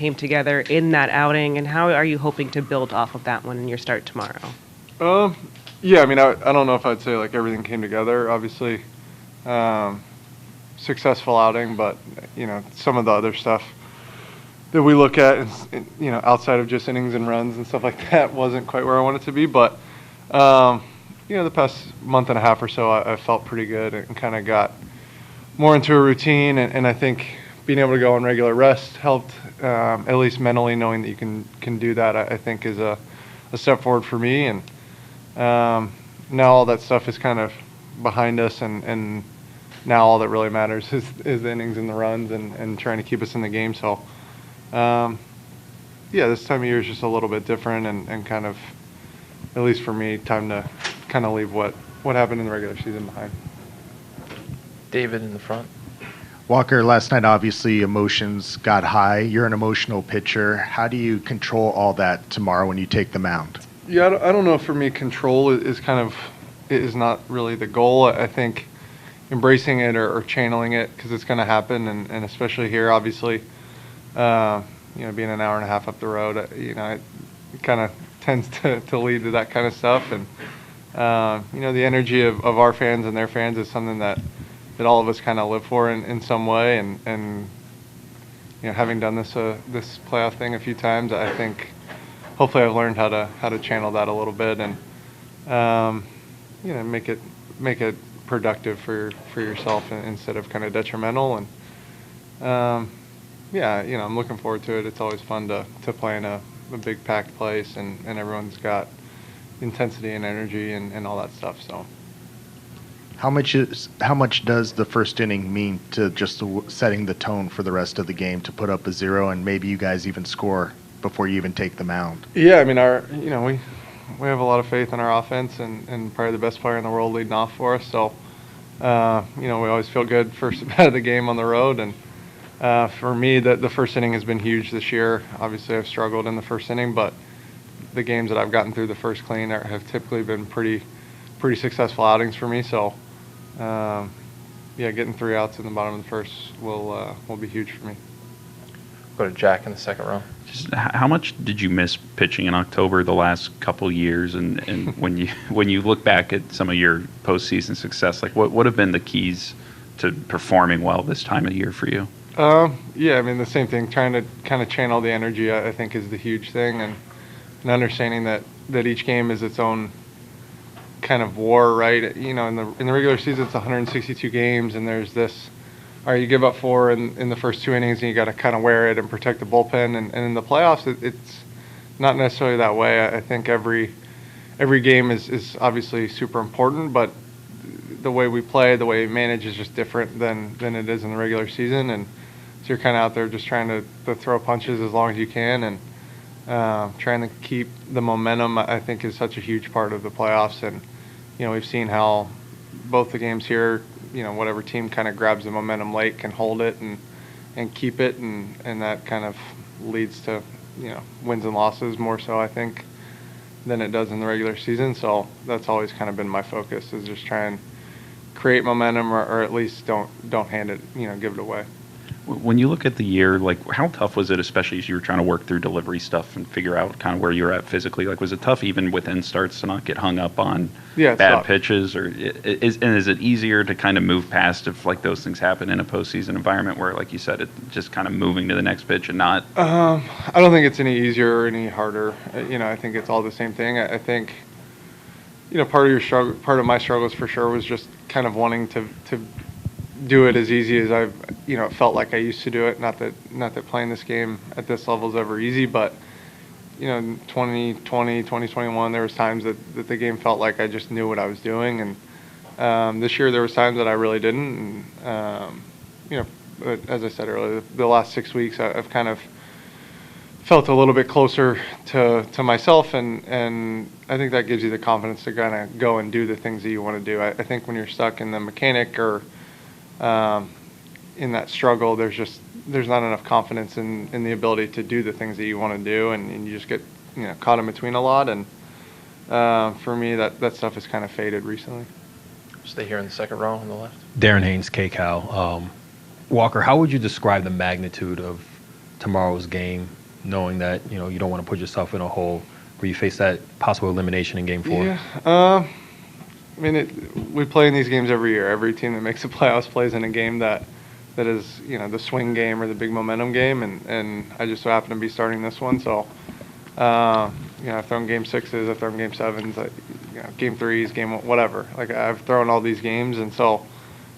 came together in that outing, and how are you hoping to build off of that one in your start tomorrow? Yeah, I mean, I don't know if I'd say like everything came together. Obviously, successful outing, but some of the other stuff that we look at, outside of just innings and runs and stuff like that, wasn't quite where I wanted to be. But the past month and a half or so, I felt pretty good and kind of got more into a routine, and I think being able to go on regular rest helped, at least mentally, knowing that you can do that. I think is a step forward for me, and now all that stuff is kind of behind us, and now all that really matters is the innings and the runs and trying to keep us in the game. So, this time of year is just a little bit different, and kind of, at least for me, time to kind of leave what happened in the regular season behind. David in the front. Walker, last night obviously emotions got high. You're an emotional pitcher. How do you control all that tomorrow when you take the mound? Yeah, I don't know. For me, control is not really the goal. I think embracing it or channeling it, because it's going to happen, and especially here, obviously, being an hour and a half up the road, it kind of tends to lead to that kind of stuff. And the energy of our fans and their fans is something that all of us kind of live for in some way, and having done this playoff thing a few times, I think hopefully I've learned how to channel that a little bit, and make it productive for yourself instead of kind of detrimental. And I'm looking forward to it. It's always fun to play in a big packed place, and everyone's got intensity and energy and all that stuff. So. How much does the first inning mean to just setting the tone for the rest of the game, to put up a 0 and maybe you guys even score before you even take the mound? Yeah, I mean, we have a lot of faith in our offense, and probably the best player in the world leading off for us. So, we always feel good first out of the game on the road. And for me, the first inning has been huge this year. Obviously, I've struggled in the first inning, but the games that I've gotten through the first clean have typically been pretty successful outings for me. So, getting 3 outs in the bottom of the first will be huge for me. Go to Jack in the second row. Just how much did you miss pitching in October the last couple years, and when you look back at some of your postseason success, like what have been the keys to performing well this time of year for you? I mean, the same thing. Trying to kind of channel the energy, I think, is the huge thing, and understanding that each game is its own kind of war, right? In the regular season, it's 162 games, and there's this. All right, you give up 4 in the first 2 innings, and you got to kind of wear it and protect the bullpen. And in the playoffs, it's not necessarily that way. I think every game is obviously super important, but the way we play, the way we manage is just different than it is in the regular season. And so you're kind of out there just trying to throw punches as long as you can, and trying to keep the momentum, I think, is such a huge part of the playoffs. And we've seen how both the games here, whatever team kind of grabs the momentum late can hold it and keep it, and that kind of leads to wins and losses more so, I think, than it does in the regular season. So that's always kind of been my focus, is just try and create momentum, or at least don't hand it, give it away. When you look at the year, like, how tough was it, especially as you were trying to work through delivery stuff and figure out kind of where you were at physically? Like, was it tough even within starts to not get hung up on bad tough pitches? Or is it easier to kind of move past if, like, those things happen in a postseason environment where, like you said, it's just kind of moving to the next pitch and not? I don't think it's any easier or any harder. I think it's all the same thing. I think, part of my struggles for sure was just kind of wanting to do it as easy as I've, felt like I used to do it. Not that playing this game at this level is ever easy, but, 2020, 2021, there was times that the game felt like I just knew what I was doing. And this year there was times that I really didn't. And, as I said earlier, the last 6 weeks I've kind of felt a little bit closer to myself, and I think that gives you the confidence to kind of go and do the things that you want to do. I think when you're stuck in the mechanic or in that struggle, there's not enough confidence in the ability to do the things that you want to do, and you just get caught in between a lot. And for me, that stuff has kind of faded recently. Stay here in the second row on the left. Darren Haynes, KCAL. Walker, how would you describe the magnitude of tomorrow's game, knowing that you don't want to put yourself in a hole where you face that possible elimination in Game 4? Yeah. I mean, we play in these games every year. Every team that makes the playoffs plays in a game that is, the swing game or the big momentum game, and I just so happen to be starting this one. So, I've thrown Game 6s, I've thrown Game 7s, Game 3s, whatever. Like, I've thrown all these games, and so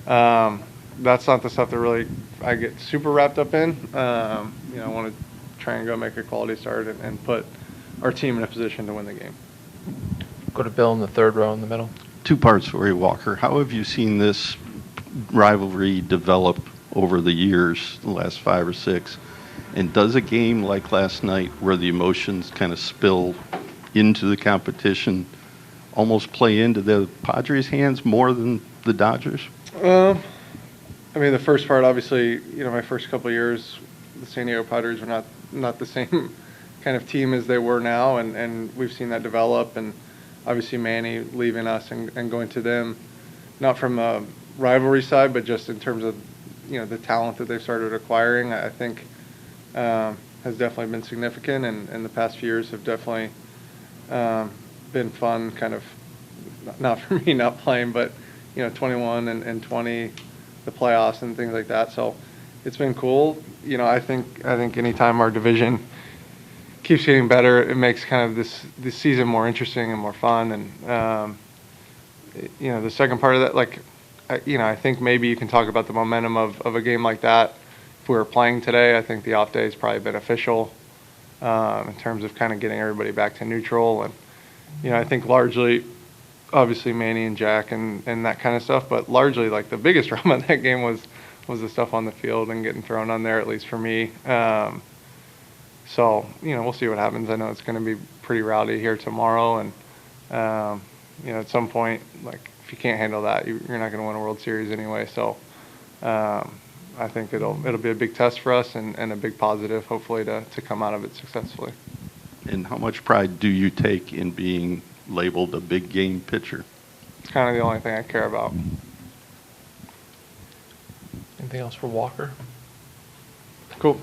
that's not the stuff that really I get super wrapped up in. I want to try and go make a quality start and put our team in a position to win the game. Go to Bill in the third row in the middle. Two parts for you, Walker. How have you seen this rivalry develop over the years, the last 5 or 6? And does a game like last night, where the emotions kind of spill into the competition, almost play into the Padres' hands more than the Dodgers? I mean, the first part, obviously, my first couple of years, the San Diego Padres were not the same kind of team as they were now, and we've seen that develop. And obviously, Manny leaving us and going to them, not from a rivalry side, but just in terms of the talent that they've started acquiring, I think has definitely been significant, and the past few years have definitely been fun. Kind of not for me not playing, but 21 and 20, the playoffs and things like that. So it's been cool. I think anytime our division keeps getting better, it makes kind of this season more interesting and more fun. And the second part of that, like, I think maybe you can talk about the momentum of a game like that. If we were playing today, I think the off day is probably beneficial in terms of kind of getting everybody back to neutral. And I think largely, obviously Manny and Jack and that kind of stuff, but largely, like, the biggest drama in that game was the stuff on the field and getting thrown on there, at least for me. So, we'll see what happens. I know it's going to be pretty rowdy here tomorrow, and, at some point, like, if you can't handle that, you're not going to win a World Series anyway. So, I think it'll be a big test for us and a big positive, hopefully, to come out of it successfully. And how much pride do you take in being labeled a big game pitcher? It's kind of the only thing I care about. Anything else for Walker? Cool.